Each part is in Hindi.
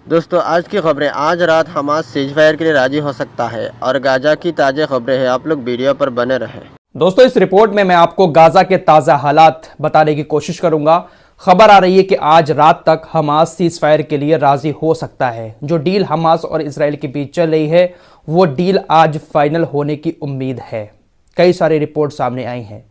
दोस्तों आज की खबरें। आज रात हमास सीजफायर के लिए राजी हो सकता है और गाजा की ताज़ा खबरें हैं। आप लोग वीडियो पर बने रहें। दोस्तों इस रिपोर्ट में मैं आपको गाजा के ताज़ा हालात बताने की कोशिश करूंगा। खबर आ रही है कि आज रात तक हमास सीज फायर के लिए राजी हो सकता है। जो डील हमास और इसराइल के बीच चल रही है वो डील आज फाइनल होने की उम्मीद है। कई सारी रिपोर्ट सामने आई हैं।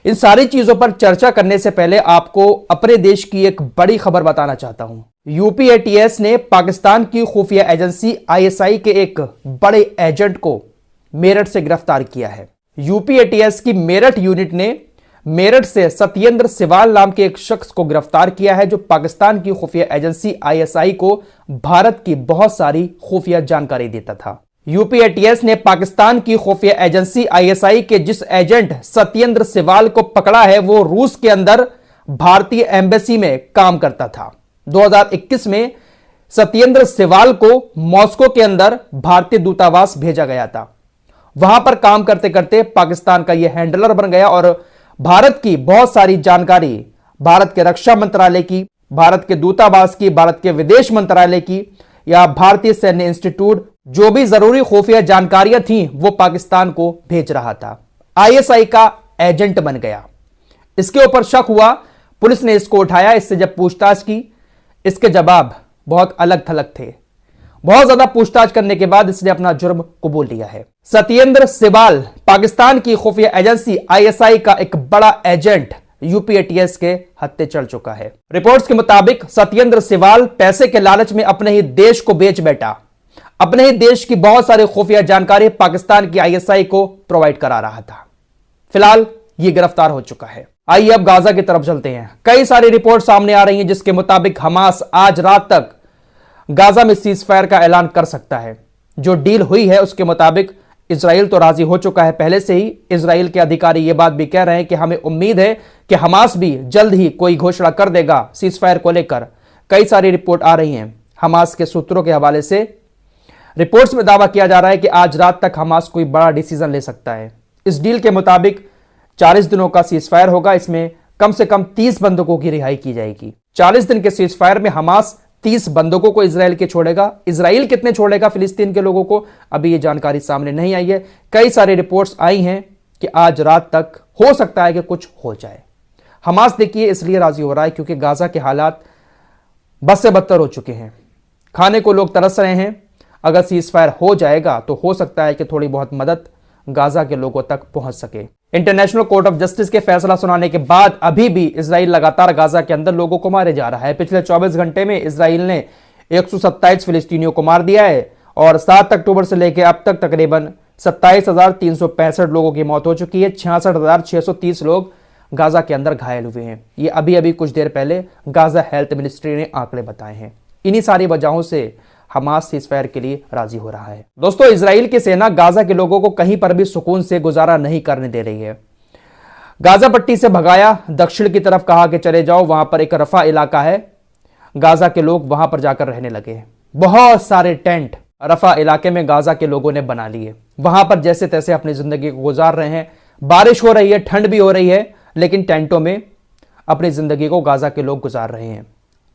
इन सारी चीजों पर चर्चा करने से पहले आपको अपने देश की एक बड़ी खबर बताना चाहता हूं। यूपीएटीएस ने पाकिस्तान की खुफिया एजेंसी आईएसआई के एक बड़े एजेंट को मेरठ से गिरफ्तार किया है। यूपीएटीएस की मेरठ यूनिट ने मेरठ से सत्येंद्र सिवाल नाम के एक शख्स को गिरफ्तार किया है, जो पाकिस्तान की खुफिया एजेंसी आईएसआई को भारत की बहुत सारी खुफिया जानकारी देता था। यूपीएटीएस ने पाकिस्तान की खुफिया एजेंसी आईएसआई के जिस एजेंट सत्येंद्र सिवाल को पकड़ा है वो रूस के अंदर भारतीय एम्बेसी में काम करता था। 2021 में सत्येंद्र सिवाल को मॉस्को के अंदर भारतीय दूतावास भेजा गया था। वहां पर काम करते करते पाकिस्तान का यह हैंडलर बन गया और भारत की बहुत सारी जानकारी, भारत के रक्षा मंत्रालय की, भारत के दूतावास की, भारत के विदेश मंत्रालय की या भारतीय सैन्य इंस्टीट्यूट, जो भी जरूरी खुफिया जानकारियां थी वो पाकिस्तान को भेज रहा था। आईएसआई का एजेंट बन गया। इसके ऊपर शक हुआ, पुलिस ने इसको उठाया। इससे जब पूछताछ की, इसके जवाब बहुत अलग थलग थे। बहुत ज्यादा पूछताछ करने के बाद इसने अपना जुर्म कबूल लिया है। सत्येंद्र सिवाल पाकिस्तान की खुफिया एजेंसी आईएसआई का एक बड़ा एजेंट यूपीएटीएस के हत्थे चढ़ चुका है। रिपोर्ट्स के मुताबिक सत्येंद्र सिवाल पैसे के लालच में अपने ही देश को बेच बैठा। अपने ही देश की बहुत सारी खुफिया जानकारी पाकिस्तान की आईएसआई को प्रोवाइड करा रहा था। फिलहाल यह गिरफ्तार हो चुका है। आइए अब गाजा की तरफ चलते हैं। कई सारी रिपोर्ट सामने आ रही हैं जिसके मुताबिक हमास आज रात तक गाजा में सीज फायर का ऐलान कर सकता है। जो डील हुई है उसके मुताबिक इजराइल तो राजी हो चुका है पहले से ही। इजराइल के अधिकारी यह बात भी कह रहे हैं कि हमें उम्मीद है कि हमास भी जल्द ही कोई घोषणा कर देगा सीज फायर को लेकर। कई सारी रिपोर्ट आ रही हैं। हमास के सूत्रों के हवाले से रिपोर्ट्स में दावा किया जा रहा है कि आज रात तक हमास कोई बड़ा डिसीजन ले सकता है। इस डील के मुताबिक 40 दिनों का सीज फायर होगा। इसमें कम से कम 30 बंधकों की रिहाई की जाएगी। 40 दिन के सीज फायर में हमास 30 बंधकों को इजराइल के छोड़ेगा। इजराइल कितने छोड़ेगा फिलिस्तीन के लोगों को, अभी यह जानकारी सामने नहीं आई है। कई सारी रिपोर्ट्स आई हैं कि आज रात तक हो सकता है कि कुछ हो जाए। हमास देखिए इसलिए राजी हो रहा है क्योंकि गाजा के हालात बद से बदतर हो चुके हैं। खाने को लोग तरस रहे हैं। अगर सीज फायर हो जाएगा तो हो सकता है कि थोड़ी बहुत मदद गाजा के लोगों तक पहुंच सके। इंटरनेशनल कोर्ट ऑफ जस्टिस के फैसला सुनाने के बाद अभी भी इजराइल लगातार गाजा के अंदर लोगों को मारे जा रहा है। पिछले 24 घंटे में इजराइल ने 127 फिलिस्तीनियों को मार दिया है और 7 अक्टूबर से लेकर अब तक तकरीबन 27,365 लोगों की मौत हो चुकी है। 66,630 लोग गाजा के अंदर घायल हुए हैं। ये अभी अभी कुछ देर पहले गाजा हेल्थ मिनिस्ट्री ने आंकड़े बताए हैं। इन्हीं सारी वजहों से हमास सीजफायर के लिए राजी हो रहा है। दोस्तों इजराइल की सेना गाजा के लोगों को कहीं पर भी सुकून से गुजारा नहीं करने दे रही है। गाजा पट्टी से भगाया, दक्षिण की तरफ कहा कि चले जाओ, वहां पर एक रफा इलाका है। गाजा के लोग वहां पर जाकर रहने लगे। बहुत सारे टेंट रफा इलाके में गाजा के लोगों ने बना लिए। वहां पर जैसे तैसे अपनी जिंदगी को गुजार रहे हैं। बारिश हो रही है, ठंड भी हो रही है, लेकिन टेंटों में अपनी जिंदगी को गाजा के लोग गुजार रहे हैं।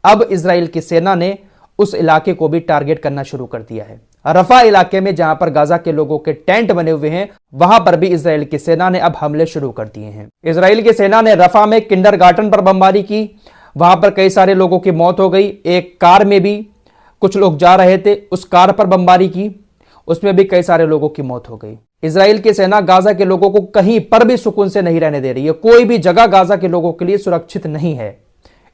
अब इजराइल की सेना ने उस इलाके को भी टारगेट करना शुरू कर दिया है। रफा इलाके में जहां पर गाजा के लोगों के टेंट बने हुए हैं, वहां पर भी इजराइल की सेना ने अब हमले शुरू कर दिए हैं। इजराइल की सेना ने रफा में किंडरगार्टन पर बमबारी की। वहां पर कई सारे लोगों की मौत हो गई। एक कार में भी कुछ लोग जा रहे थे, उस कार पर बमबारी की, उसमें भी कई सारे लोगों की मौत हो गई। इजराइल की सेना गाजा के लोगों को कहीं पर भी सुकून से नहीं रहने दे रही है। कोई भी जगह गाजा के लोगों के लिए सुरक्षित नहीं है।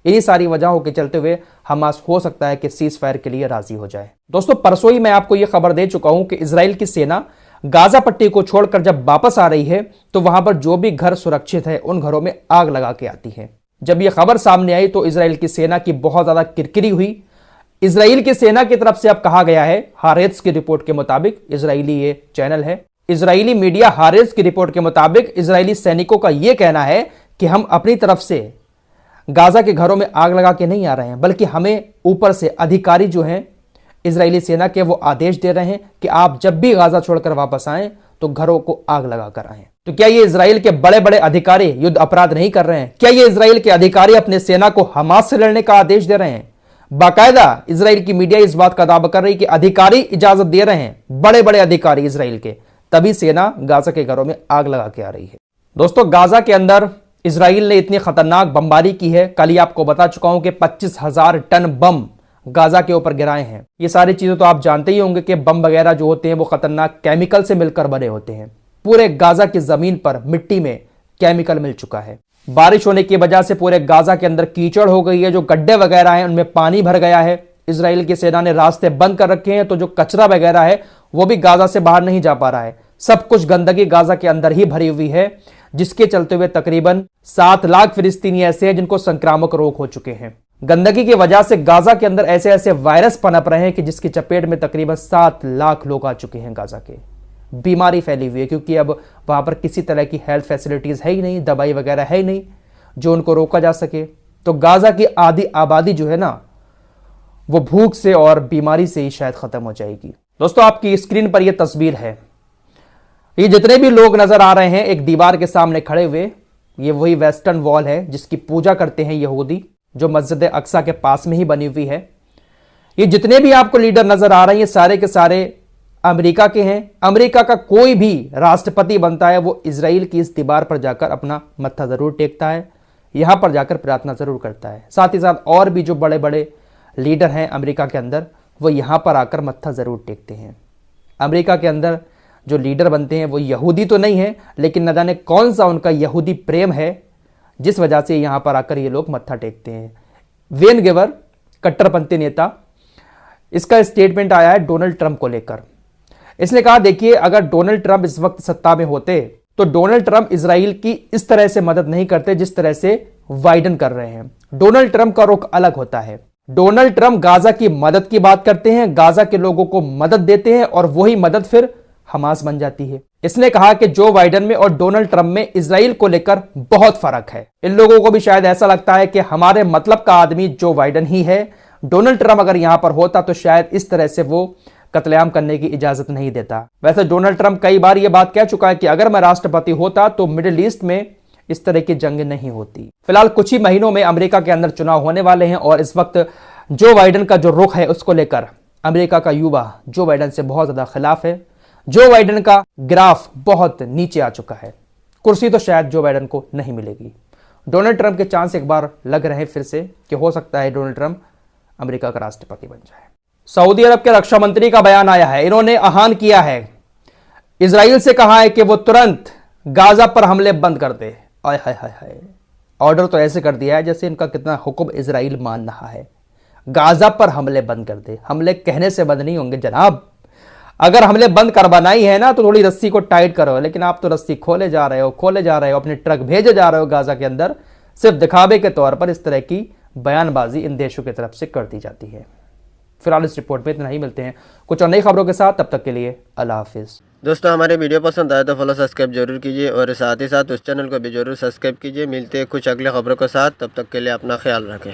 इन्हीं सारी वजहों के चलते हुए हमास हो सकता है कि सीज फायर के लिए राजी हो जाए। दोस्तों परसों ही मैं आपको यह खबर दे चुका हूं कि इजराइल की सेना गाजा पट्टी को छोड़कर जब वापस आ रही है तो वहां पर जो भी घर सुरक्षित है उन घरों में आग लगा के आती है। जब यह खबर सामने आई तो इजराइल की सेना की बहुत ज्यादा किरकिरी हुई। इजराइल की सेना की तरफ से अब कहा गया है, हारेत्स की रिपोर्ट के मुताबिक, इजरायली ये चैनल है, इजरायली मीडिया हारेत्स की रिपोर्ट के मुताबिक इजरायली सैनिकों का यह कहना है कि हम अपनी तरफ से गाजा के घरों में आग लगा के नहीं आ रहे हैं, बल्कि हमें ऊपर से अधिकारी जो हैं इजरायली सेना के वो आदेश दे रहे हैं कि आप जब भी गाजा छोड़कर वापस आएं तो घरों को आग लगा कर आएं। तो क्या ये इजराइल के बड़े बड़े अधिकारी युद्ध अपराध नहीं कर रहे हैं? क्या ये इजराइल के अधिकारी अपने सेना को हमास से लड़ने का आदेश दे रहे हैं? बाकायदा इजराइल की मीडिया इस बात का दावा कर रही है कि अधिकारी इजाजत दे रहे हैं, बड़े बड़े अधिकारी इजराइल के, तभी सेना गाजा के घरों में आग लगा के आ रही है। दोस्तों, गाजा के अंदर इजराइल ने इतनी खतरनाक बमबारी की है, कल ही आपको बता चुका हूं कि 25,000 टन बम गाजा के ऊपर गिराए हैं। ये सारी चीजें तो आप जानते ही होंगे कि बम वगैरह जो होते हैं वो खतरनाक केमिकल से मिलकर बने होते हैं। पूरे गाजा की जमीन पर मिट्टी में केमिकल मिल चुका है। बारिश होने की वजह से पूरे गाजा के अंदर कीचड़ हो गई है, जो गड्ढे वगैरह हैं उनमें पानी भर गया है। इजराइल की सेना ने रास्ते बंद कर रखे हैं, तो जो कचरा वगैरह है वो भी गाजा से बाहर नहीं जा पा रहा है। सब कुछ गंदगी गाजा के अंदर ही भरी हुई है, जिसके चलते हुए तकरीबन 7 लाख फिलिस्तीनी ऐसे हैं जिनको संक्रामक रोग हो चुके हैं। गंदगी की वजह से गाजा के अंदर ऐसे ऐसे वायरस पनप रहे हैं कि जिसकी चपेट में तकरीबन 7 लाख लोग आ चुके हैं। गाजा के बीमारी फैली हुई है, क्योंकि अब वहां पर किसी तरह की हेल्थ फैसिलिटीज है ही नहीं, दवाई वगैरह है ही नहीं जो उनको रोका जा सके। तो गाजा की आधी आबादी जो है ना, वो भूख से और बीमारी से ही शायद खत्म हो जाएगी। दोस्तों, आपकी स्क्रीन पर यह तस्वीर है। ये जितने भी लोग नजर आ रहे हैं एक दीवार के सामने खड़े हुए, ये वही वेस्टर्न वॉल है जिसकी पूजा करते हैं यहूदी, जो मस्जिद अक्सा के पास में ही बनी हुई है। ये जितने भी आपको लीडर नजर आ रहे हैं, ये सारे के सारे अमेरिका के हैं। अमेरिका का कोई भी राष्ट्रपति बनता है वो इजराइल की इस दीवार पर जाकर अपना मत्था जरूर टेकता है, यहां पर जाकर प्रार्थना जरूर करता है। साथ ही साथ और भी जो बड़े बड़े लीडर हैं अमेरिका के अंदर, वो यहां पर आकर मत्था जरूर टेकते हैं। अमेरिका के अंदर जो लीडर बनते हैं वो यहूदी तो नहीं है, लेकिन न जाने कौन सा उनका यहूदी प्रेम है जिस वजह से यहां पर आकर ये लोग मत्था टेकते हैं। वेन गिवर, कट्टरपंथी नेता, इसका स्टेटमेंट आया है डोनाल्ड ट्रंप को लेकर। इसने कहा, देखिए, अगर डोनाल्ड ट्रंप इस वक्त सत्ता में होते तो डोनाल्ड ट्रंप इजराइल की इस तरह से मदद नहीं करते जिस तरह से बाइडेन कर रहे हैं। डोनाल्ड ट्रंप का रुख अलग होता है। डोनाल्ड ट्रंप गाजा की मदद की बात करते हैं, गाजा के लोगों को मदद देते हैं और वही मदद फिर हमास बन जाती है। इसने कहा कि जो बाइडेन में और डोनाल्ड ट्रंप में इजराइल को लेकर बहुत फर्क है। इन लोगों को भी शायद ऐसा लगता है कि हमारे मतलब का आदमी जो बाइडेन ही है, डोनाल्ड ट्रंप अगर यहां पर होता तो शायद इस तरह से वो कत्लेआम करने की इजाजत नहीं देता। वैसे डोनाल्ड ट्रंप कई बार यह बात कह चुका है कि अगर मैं राष्ट्रपति होता तो मिडिल ईस्ट में इस तरह की जंग नहीं होती। फिलहाल कुछ ही महीनों में अमेरिका के अंदर चुनाव होने वाले हैं और इस वक्त जो बाइडेन का जो रुख है उसको लेकर अमेरिका का युवा जो बाइडेन से बहुत ज्यादा खिलाफ है। जो बाइडेन का ग्राफ बहुत नीचे आ चुका है। कुर्सी तो शायद जो बाइडेन को नहीं मिलेगी। डोनाल्ड ट्रंप के चांस एक बार लग रहे हैं फिर से कि हो सकता है डोनाल्ड ट्रंप अमेरिका का राष्ट्रपति बन जाए। सऊदी अरब के रक्षा मंत्री का बयान आया है। इन्होंने आह्वान किया है, इजराइल से कहा है कि वो तुरंत गाजा पर हमले बंद कर दे। आय हाय हाय हाय, ऑर्डर तो ऐसे कर दिया है जैसे इनका कितना हुक्म इजराइल मान रहा है। गाजा पर हमले बंद कर दे। हमले कहने से बंद नहीं होंगे जनाब। अगर हमले बंद करवाना ही है ना तो थोड़ी रस्सी को टाइट करो, लेकिन आप तो रस्सी खोले जा रहे हो, अपने ट्रक भेजे जा रहे हो गाजा के अंदर। सिर्फ दिखावे के तौर पर इस तरह की बयानबाजी इन देशों की तरफ से कर दी जाती है। फिलहाल इस रिपोर्ट में इतना ही, मिलते हैं कुछ और नई खबरों के साथ, तब तक के लिए अल्लाह हाफिज। दोस्तों, हमारे वीडियो पसंद आए तो फॉलो सब्सक्राइब जरूर कीजिए और साथ ही साथ उस चैनल को भी जरूर सब्सक्राइब कीजिए। मिलते हैं कुछ अगले खबरों के साथ, तब तक के लिए अपना ख्याल रखें।